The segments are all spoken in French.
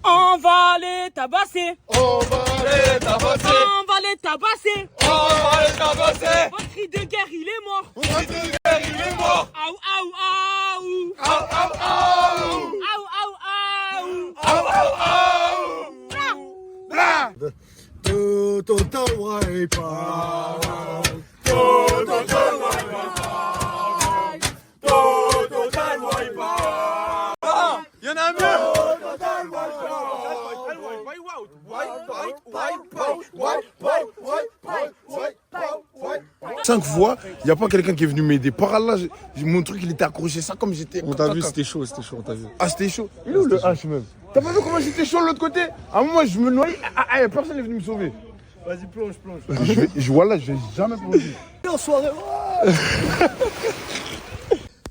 On va les tabasser. On va les tabasser. On va les tabasser. On va les tabasser. Votre cri de guerre, il est mort. Votre cri de guerre, il est mort. Aou, aou, aou. Aou, aou, aou. Aou, aou, aou. Aou, aou, aou. Blah. Total wipeout. Total wipeout. Total wipeout. Ah, y'en a mieux. Total wipeout. 5 fois, il n'y a pas quelqu'un qui est venu m'aider. Par là, mon truc, il était accroché ça comme j'étais. On t'a vu, c'était chaud, on t'a vu. Ah, c'était chaud. Il est où le H même? T'as pas vu comment j'étais chaud de l'autre côté? À un moment, je me noyais. Personne n'est venu me sauver. Vas-y, plonge. Voilà, je vais jamais plonger.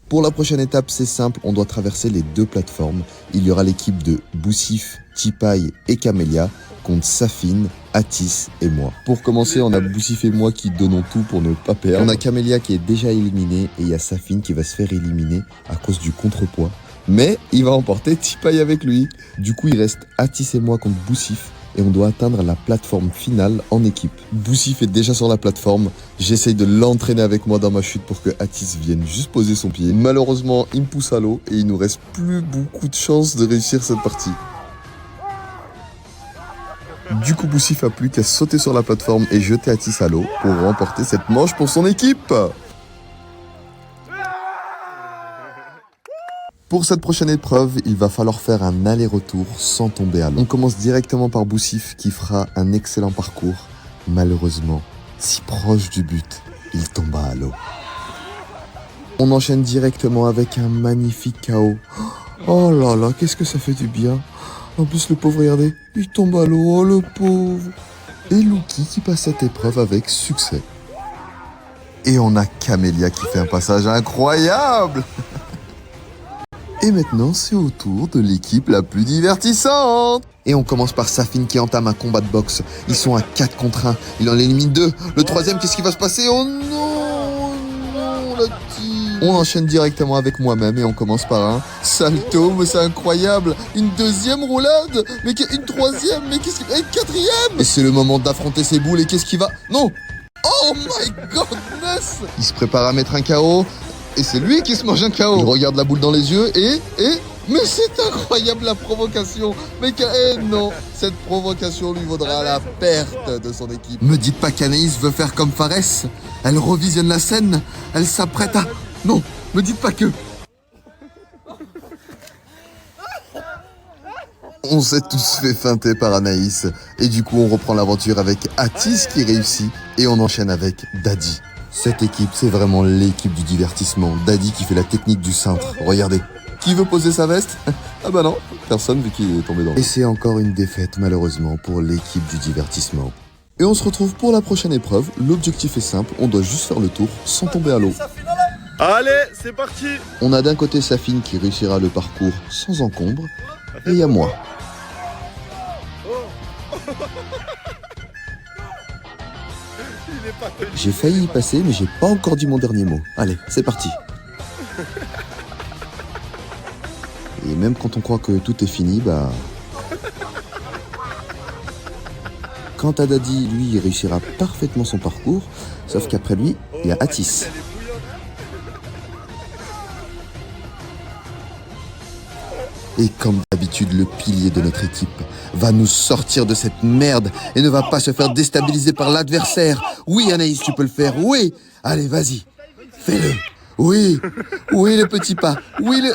Pour la prochaine étape, c'est simple, on doit traverser les deux plateformes. Il y aura l'équipe de Boussif, Tipaï et Camélia contre Safine, Atis et moi. Pour commencer, on a Boussif et moi qui donnons tout pour ne pas perdre. On a Camélia qui est déjà éliminée et il y a Safine qui va se faire éliminer à cause du contrepoids. Mais il va emporter Tipaï avec lui. Du coup, il reste Atis et moi contre Boussif et on doit atteindre la plateforme finale en équipe. Boussif est déjà sur la plateforme. J'essaye de l'entraîner avec moi dans ma chute pour que Atis vienne juste poser son pied. Malheureusement, il me pousse à l'eau et il nous reste plus beaucoup de chance de réussir cette partie. Du coup, Boussif a plus qu'à sauter sur la plateforme et jeter Atis à l'eau pour remporter cette manche pour son équipe. Pour cette prochaine épreuve, il va falloir faire un aller-retour sans tomber à l'eau. On commence directement par Boussif qui fera un excellent parcours. Malheureusement, si proche du but, il tomba à l'eau. On enchaîne directement avec un magnifique KO. Oh là là, qu'est-ce que ça fait du bien. En plus, le pauvre, regardez, il tombe à l'eau, oh le pauvre. Et Luki qui passe cette épreuve avec succès. Et on a Camélia qui fait un passage incroyable. Et maintenant, c'est au tour de l'équipe la plus divertissante. Et on commence par Safine qui entame un combat de boxe. Ils sont à 4 contre 1. Il en élimine 2. Le troisième, qu'est-ce qui va se passer? Oh non, la team. On enchaîne directement avec moi-même et on commence par un salto. Mais c'est incroyable. Une deuxième roulade. Mais une troisième. Mais qu'est-ce qui... Et une quatrième. Et c'est le moment d'affronter ces boules. Et qu'est-ce qui va... Non. Oh my godness. Il se prépare à mettre un KO. Et c'est lui qui se mange un KO. Il regarde la boule dans les yeux et... Mais c'est incroyable la provocation. Mais non, cette provocation lui vaudra la perte de son équipe. Me dites pas qu'Anaïs veut faire comme Fares. Elle revisionne la scène. Elle s'apprête à... Non, me dites pas que... On s'est tous fait feinter par Anaïs. Et du coup, on reprend l'aventure avec Atis qui réussit. Et on enchaîne avec Daddy. Cette équipe, c'est vraiment l'équipe du divertissement. Daddy qui fait la technique du cintre. Regardez. Qui veut poser sa veste? Ah bah non, personne vu qu'il est tombé dans l'eau. Et c'est encore une défaite malheureusement pour l'équipe du divertissement. Et on se retrouve pour la prochaine épreuve. L'objectif est simple, on doit juste faire le tour sans tomber à l'eau. Allez, c'est parti. On a d'un côté Safine qui réussira le parcours sans encombre. Et il y a moi. J'ai failli y passer, mais j'ai pas encore dit mon dernier mot. Allez, c'est parti. Et même quand on croit que tout est fini, bah... Quant à Daddy, lui, il réussira parfaitement son parcours, sauf qu'après lui, il y a Atis. Et comme d'habitude, le pilier de notre équipe va nous sortir de cette merde et ne va pas se faire déstabiliser par l'adversaire. Oui, Anaïs, tu peux le faire, oui. Allez, vas-y, fais-le. Oui, oui, le petit pas. Oui, le...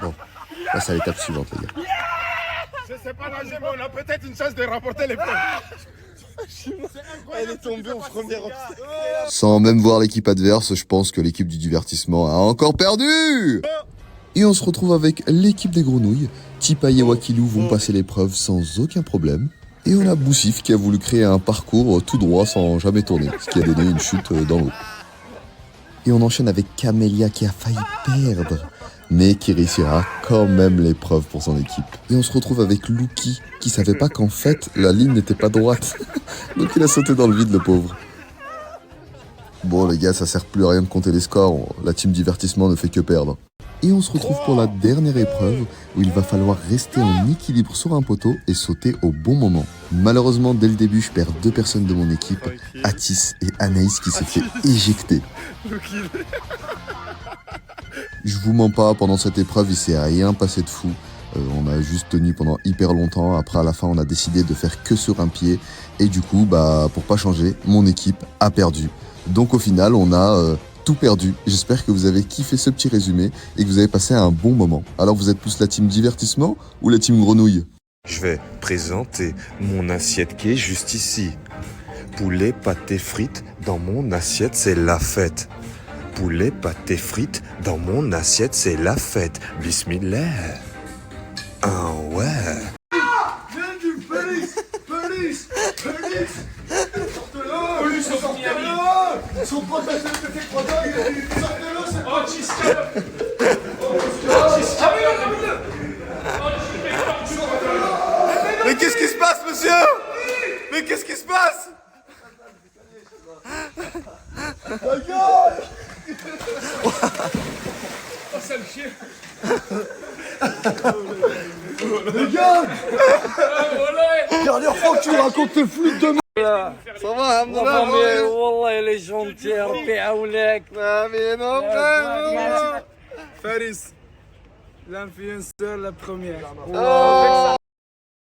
Bon, passe à l'étape suivante, les gars. Je sais pas nager, mais on a peut-être une chance de rapporter les points. Elle est tombée au premier obstacle. Sans même voir l'équipe adverse, je pense que l'équipe du divertissement a encore perdu. Et on se retrouve avec l'équipe des grenouilles. Tipaï et Wakilou vont passer l'épreuve sans aucun problème. Et on a Boussif qui a voulu créer un parcours tout droit sans jamais tourner, ce qui a donné une chute dans l'eau. Et on enchaîne avec Camélia qui a failli perdre. mais qui réussira quand même l'épreuve pour son équipe. Et on se retrouve avec Luki, qui savait pas qu'en fait, la ligne n'était pas droite. Donc il a sauté dans le vide, le pauvre. Bon les gars, ça sert plus à rien de compter les scores, la team divertissement ne fait que perdre. Et on se retrouve pour la dernière épreuve, où il va falloir rester en équilibre sur un poteau et sauter au bon moment. Malheureusement, dès le début, je perds 2 personnes de mon équipe, Atis et Anaïs qui s'est fait éjecter. Je vous mens pas, pendant cette épreuve, il s'est rien passé de fou. On a juste tenu pendant hyper longtemps. Après, à la fin, on a décidé de faire que sur un pied. Et du coup, pour pas changer, mon équipe a perdu. Donc au final, on a tout perdu. J'espère que vous avez kiffé ce petit résumé et que vous avez passé un bon moment. Alors vous êtes plus la team divertissement ou la team grenouille? Je vais présenter mon assiette qui est juste ici. Poulet, pâté, frites, dans mon assiette, c'est la fête. Poulet, pâté, frites, dans mon assiette, c'est la fête. Bismillah. Ah ouais. Mais qu'est-ce qui se passe, monsieur? Mais qu'est-ce qui se passe? Dernière fois que tu racontes tes flûtes de Ça va, mais wallah, elle est gentille, Rabbi Aoulek. mais non, frère. Faris, l'influenceur, la première.